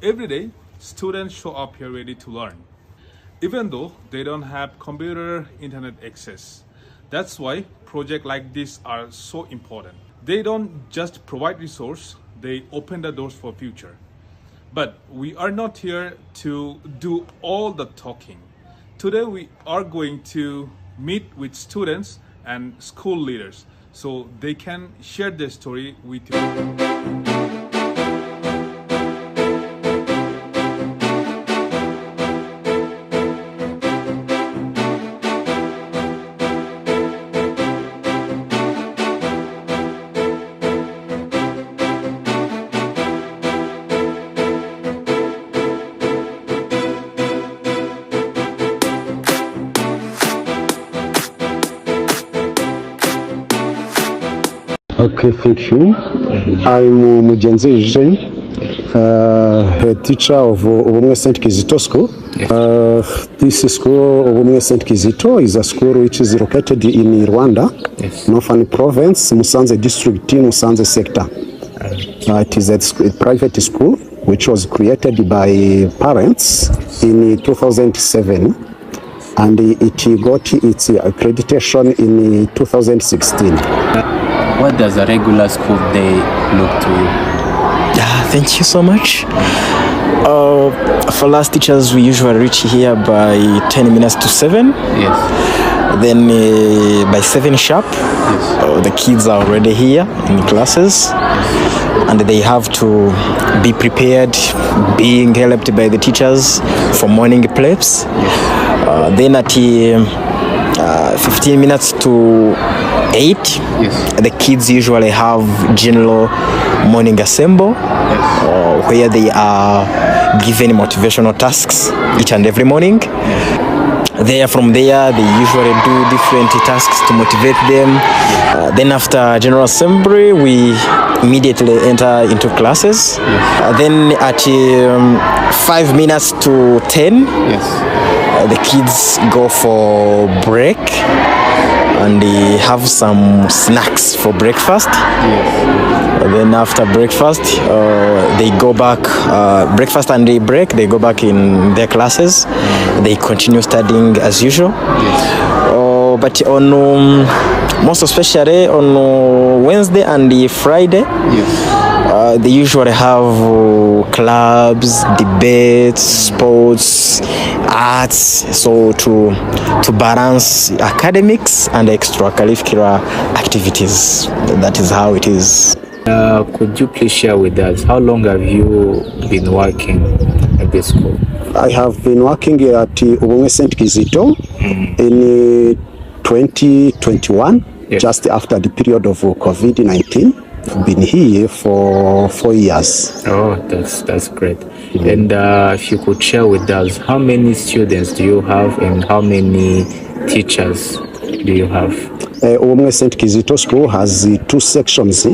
Every day, students show up here ready to learn, even though they don't have computer internet access. That's why projects like this are so important. They don't just provide resource, they open the doors for future. But we are not here to do all the talking. Today we are going to meet with students and school leaders so they can share their story with you. Okay, thank you. I'm Mugenzi Eugene, head teacher of Ubumwe St. Kizito School. This school, Ubumwe St. Kizito, is a school which is located in Rwanda, Northern Province, Musanze District, Musanze Sector. It is a private school which was created by parents in 2007, and it got its accreditation in 2016. What does a regular school day look to you? Thank you so much. For last teachers, we usually reach here by 10 minutes to 7. Yes. Then by 7 sharp, the kids are already here in classes. And they have to be prepared, being helped by the teachers for morning preps. Then at 15 minutes to 8, the kids usually have general morning assemble, where they are given motivational tasks each and every morning. From there, they usually do different tasks to motivate them. Then after general assembly, we immediately enter into classes. Then at 5 minutes to 10, the kids go for break and they have some snacks for breakfast. Then after breakfast, they go back, breakfast and they break, they go back in their classes. They continue studying as usual. But on most especially on Wednesday and Friday, they usually have clubs, debates, sports, arts, so to balance academics and extracurricular activities. That is how it is. Could you please share with us, how long have you been working at this school? I have been working at Ubumwe St. Kizito in 2021, just after the period of COVID-19. I've been here for 4 years. Oh, that's great. And if you could share with us, how many students do you have and how many teachers do you have? Ubumwe St. Kizito School has 2 sections.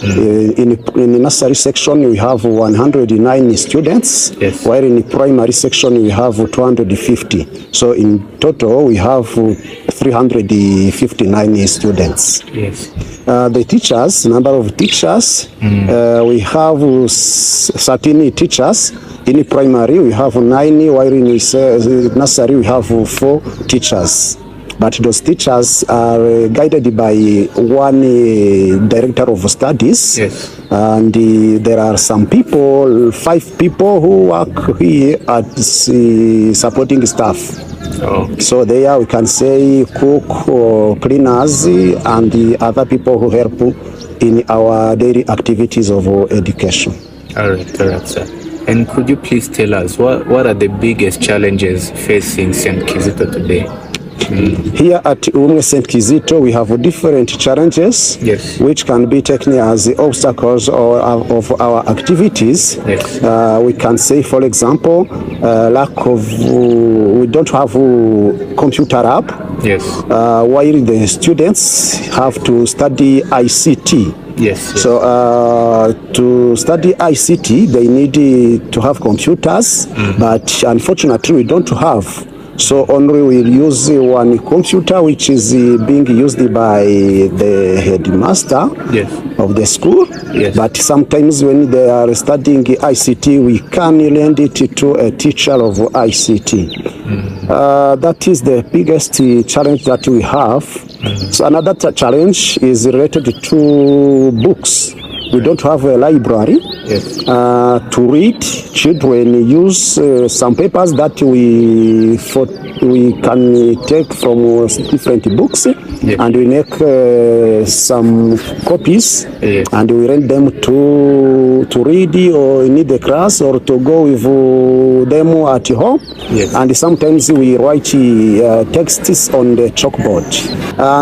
In the nursery section, we have 109 students, while in the primary section, we have 250. So in total, we have 359 students. The teachers, number of teachers, we have 13 teachers. In the primary, we have 9, while in the nursery, we have 4 teachers. But those teachers are guided by one director of studies. And there are some people, 5 people who work here as supporting staff. So there we can say cook or cleaners and the other people who help in our daily activities of education. All right, sir. And could you please tell us what are the biggest challenges facing St. Kizito today? Here at Ubumwe St. Kizito, we have different challenges, which can be taken as the obstacles of our activities. We can say, for example, we don't have computer lab, while the students have to study ICT. So to study ICT, they need to have computers, but unfortunately we don't have So only we'll use one computer which is being used by the headmaster Yes. of the school. Yes. But sometimes when they are studying ICT, we can lend it to a teacher of ICT. That is the biggest challenge that we have. So another challenge is related to books. We don't have a library. Yes. To read. Children use some papers that we can take from different books, Yes. and we make some copies, Yes. and we rent them to read or in the class or to go with them at home. Yes. And sometimes we write texts on the chalkboard.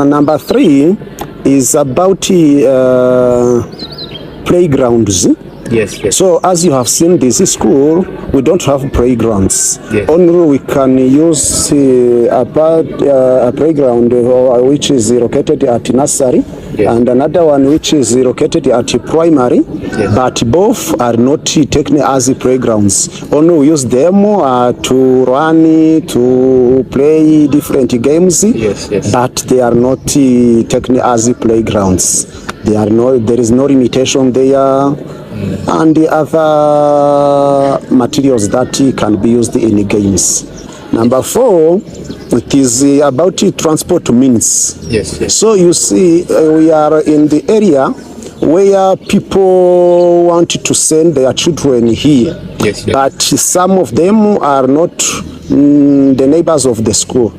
Number 3 is about playgrounds. Yes. Yes. So as you have seen, this school, we don't have playgrounds. Yes. Only we can use a playground which is located at nursery, Yes. and another one which is located at primary. Yes. But both are not taken as playgrounds. Only we use them to run, to play different games. Yes, yes. But they are not taken as playgrounds. There is no limitation there. And the other materials that can be used in games. Number 4, it is about transport means. Yes. Yes. So you see, we are in the area where people want to send their children here. Yes, yes. But some of them are not the neighbors of the school.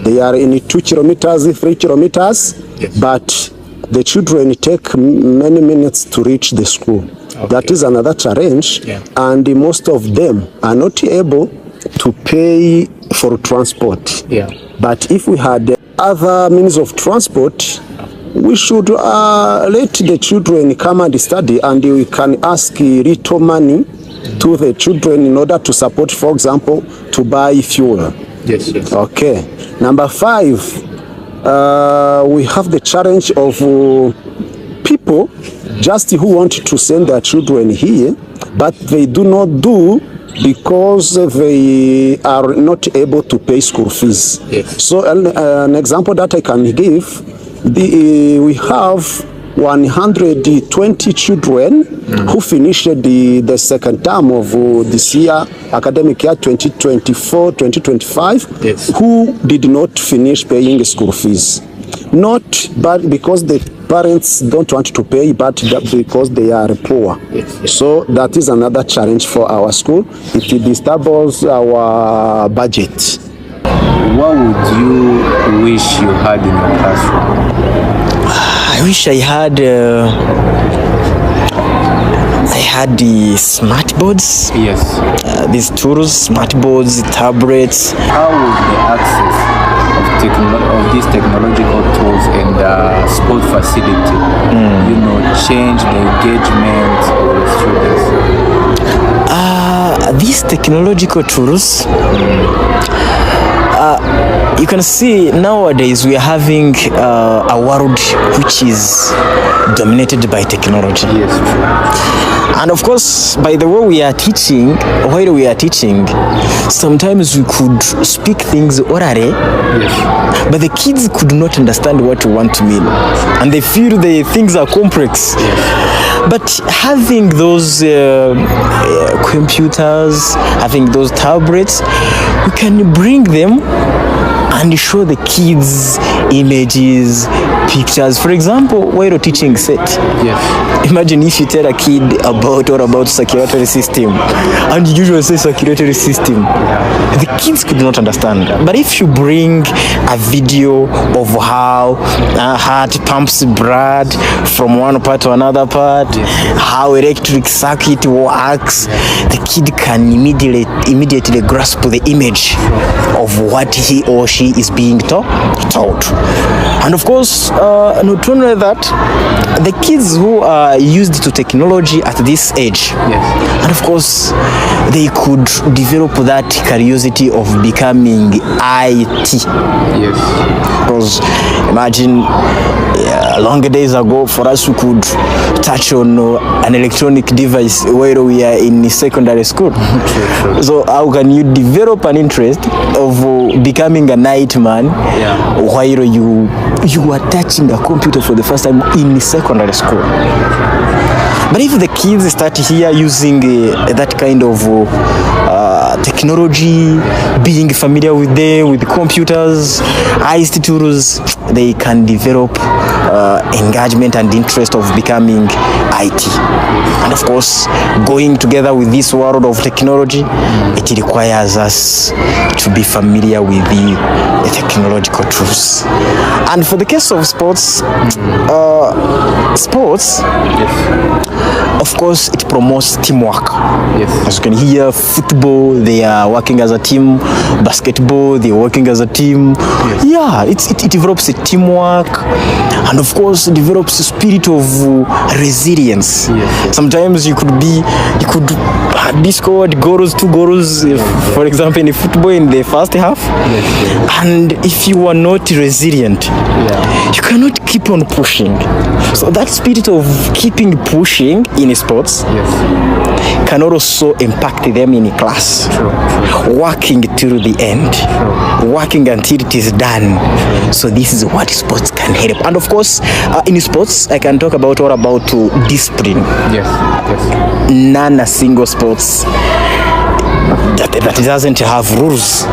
They are in 2 kilometers, 3 kilometers, Yes. but the children take many minutes to reach the school. Okay. That is another challenge, Yeah. and most of them are not able to pay for transport. Yeah. But if we had other means of transport, we should let the children come and study, and we can ask little money to the children in order to support, for example, to buy fuel. Yes. Yes. Okay. Number 5, we have the challenge of people just who want to send their children here, but they do not do because they are not able to pay school fees. Yes. So an example that I can give, we have 120 children who finished the second term of this year, academic year 2024-2025, Yes. who did not finish paying school fees. Not but because the parents don't want to pay, but because they are poor. Yes, yes. So that is another challenge for our school. It disturbs our budget. What would you wish you had in your classroom? I wish I had the smart boards, Yes. these tools, smart boards, tablets. How would the access of these technological tools and sport facility, change the engagement of the students? These technological tools, you can see nowadays we are having a world which is dominated by technology. Yes, true. And of course, by the way while we are teaching, sometimes we could speak things orally, Yes. but the kids could not understand what we want to mean, and they feel the things are complex. But having those computers, having those tablets, we can bring them and show the kids images, pictures. For example, while you're teaching set, Yes. imagine if you tell a kid about circulatory system, and you usually say circulatory system, the kids could not understand. But if you bring a video of how heart pumps blood from one part to another part, how electric circuit works, the kid can immediately grasp the image of what he or she is being taught. And of course, not only that, the kids who are used to technology at this age, Yes. and of course, they could develop that curiosity of becoming IT. Yes. Because imagine longer days ago, for us, we could touch on an electronic device while we are in secondary school. So how can you develop an interest of becoming a night man while you are touching a computer for the first time in secondary school? But if the kids start here using that kind of technology, being familiar with them, with computers, ICT tools, they can develop engagement and interest of becoming IT. And of course, going together with this world of technology, it requires us to be familiar with the technological tools. And for the case of sports, of course, it promotes teamwork. As you can hear, football, they are working as a team. Basketball, they are working as a team. Yeah, it develops a teamwork, and of course, it develops a spirit of resilience. Sometimes you could be scored goals, 2 goals, for example, in football in the first half. And if you are not resilient, you cannot keep on pushing. So that spirit of keeping pushing in sports can also impact them in class. Working till the end, working until it is done. So this is what sports can help. And of course, in sports, I can talk about all about discipline. None a single sports that doesn't have rules.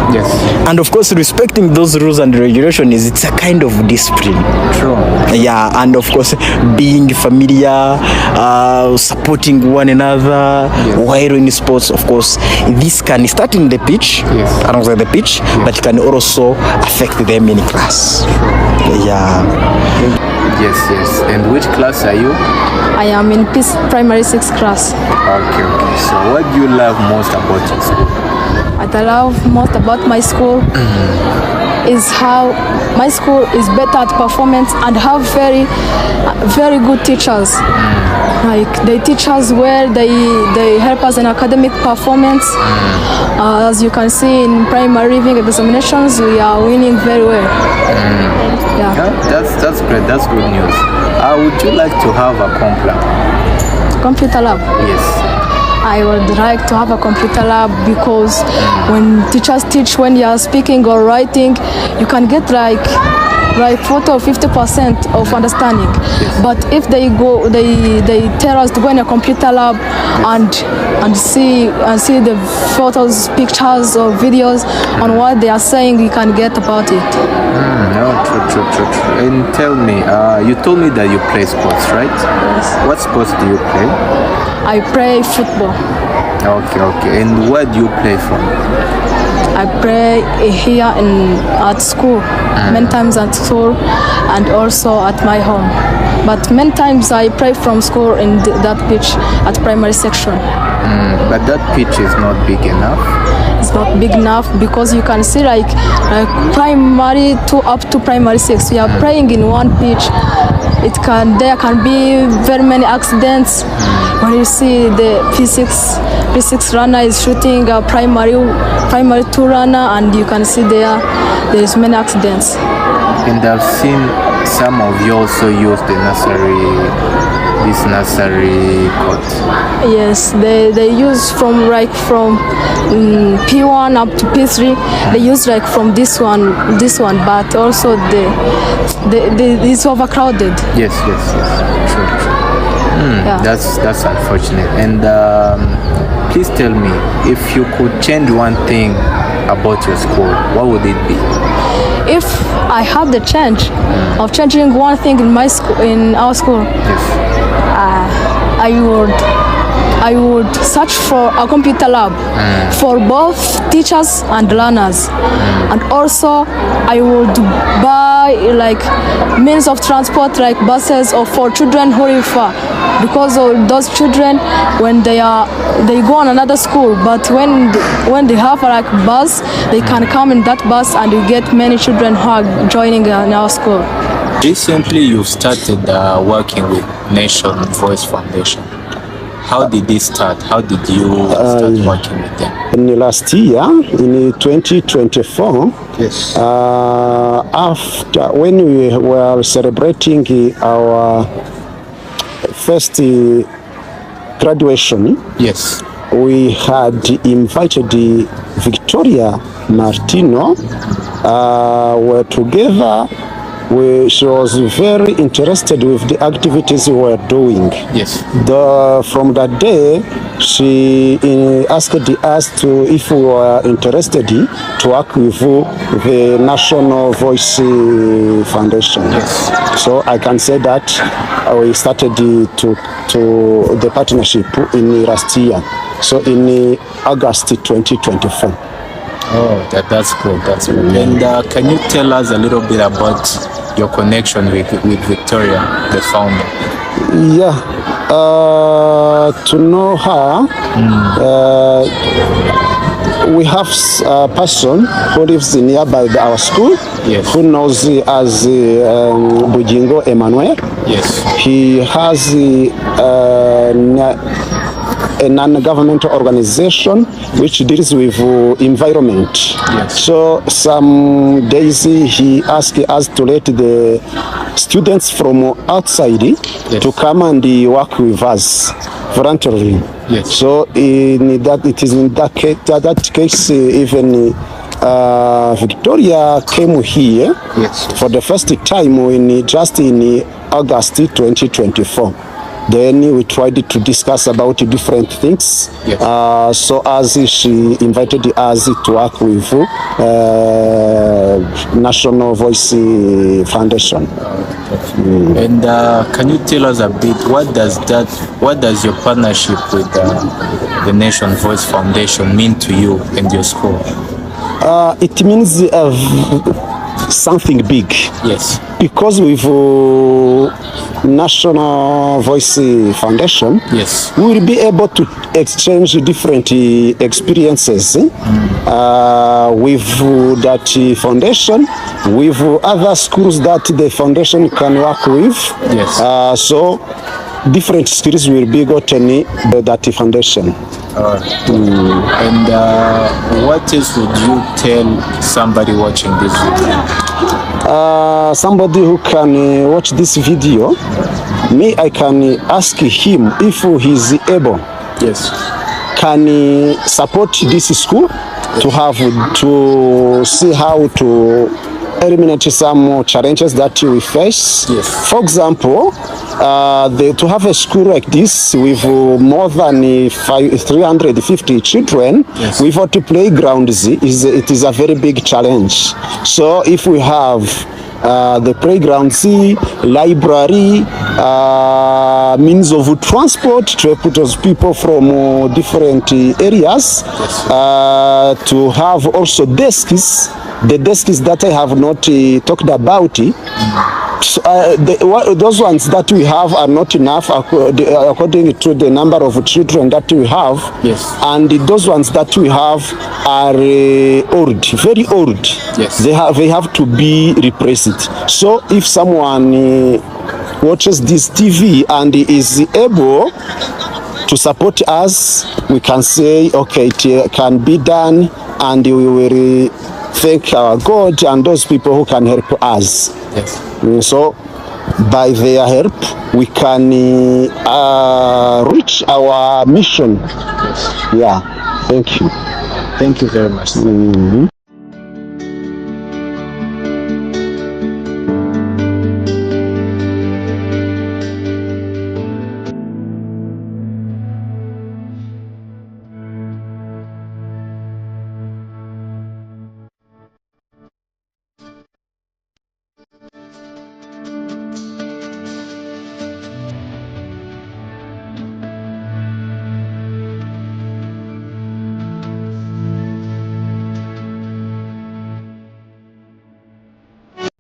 And of course, respecting those rules and regulations, it's a kind of discipline. Yeah, and of course, being familiar, supporting one another while in sports. Of course, this can start in the pitch, outside the pitch, but it can also affect them in class. Yes. And which class are you? I am in primary 6 class. Okay. So what do you love most about your school? What I love most about my school is how my school is better at performance and have very good teachers. Like they teach us well, they help us in academic performance. As you can see in primary reading examinations, we are winning very well. That's great. That's good news. Would you like to have a computer lab? Yes. I would like to have a computer lab because when teachers teach, when you are speaking or writing, you can get like 40 or 50% of understanding. But if they tell us to go in a computer lab and see the photos, pictures or videos on what they are saying, we can get about it. True. And tell me, you told me that you play sports, right? Yes. What sports do you play? I play football. Okay. And where do you play from? I play here at school, many times at school and also at my home. But many times I play from school in that pitch at primary section. But that pitch is not big enough? It's not big enough because you can see like primary 2 up to primary 6. We are playing in one pitch. There can be very many accidents. When you see the P6 runner is shooting a primary 2 runner, and you can see there is many accidents. And I've seen some of you also use this nursery court. Yes, they use from P1 up to P3. They use like from this one, but also it's overcrowded. Yes. True. That's unfortunate. And please tell me, if you could change one thing about your school, what would it be? If I have the chance of changing one thing in our school, I would search for a computer lab for both teachers and learners, and also I would buy like means of transport like buses or for children who live far, because of those children when they go on another school, but when they have like bus, they can come in that bus, and you get many children who are joining in our school. Recently you started working with Nation Voice Foundation. How did this start? How did you start working with them? In last year, in 2024, after when we were celebrating our first graduation, Yes. we had invited Victoria Martino. We're together. She was very interested with the activities we were doing. Yes. From that day, she asked us if we were interested to work with the National Voice Foundation. Yes. So I can say that we started to the partnership in last year. So in August 2024. Oh, that's cool. That's cool. And can you tell us a little bit about your connection with Victoria, the founder? Yeah, to know her, we have a person who lives nearby our school, Yes. who knows as Bujingo Emmanuel. Yes. He has a non-governmental organization which deals with environment. Yes. So some days he asked us to let the students from outside to come and work with us voluntarily. Yes. So in that, it is in that case, even Victoria came here for the first time just in August 2024. Then we tried to discuss about different things. Yes. So as she invited us to work with National Voice Foundation. And can you tell us a bit what does your partnership with the National Voice Foundation mean to you and your school? It means something big. Yes. Because with National Voice Foundation, Yes. we will be able to exchange different experiences with that foundation, with other schools that the foundation can work with. Yes. So different skills will be gotten by that foundation. And what else would you tell somebody watching this video? Somebody who can watch this video, I can ask him if he's able. Yes. Can support this school to see how to eliminate some challenges that we face. Yes. For example, to have a school like this with more than 350 children, yes, without playgrounds, it is a very big challenge. So if we have the playgrounds, library, means of transport to put those people from different areas, to have also desks, the desks that I have not talked about. Those ones that we have are not enough according to the number of children that we have. Yes. And those ones that we have are old, very old. Yes. They have to be replaced. So if someone watches this TV and is able to support us, we can say, okay, it can be done, and we will thank our God and those people who can help us. Yes. So by their help, we can reach our mission. Yes. Yeah. Thank you. Thank you very much. Mm-hmm.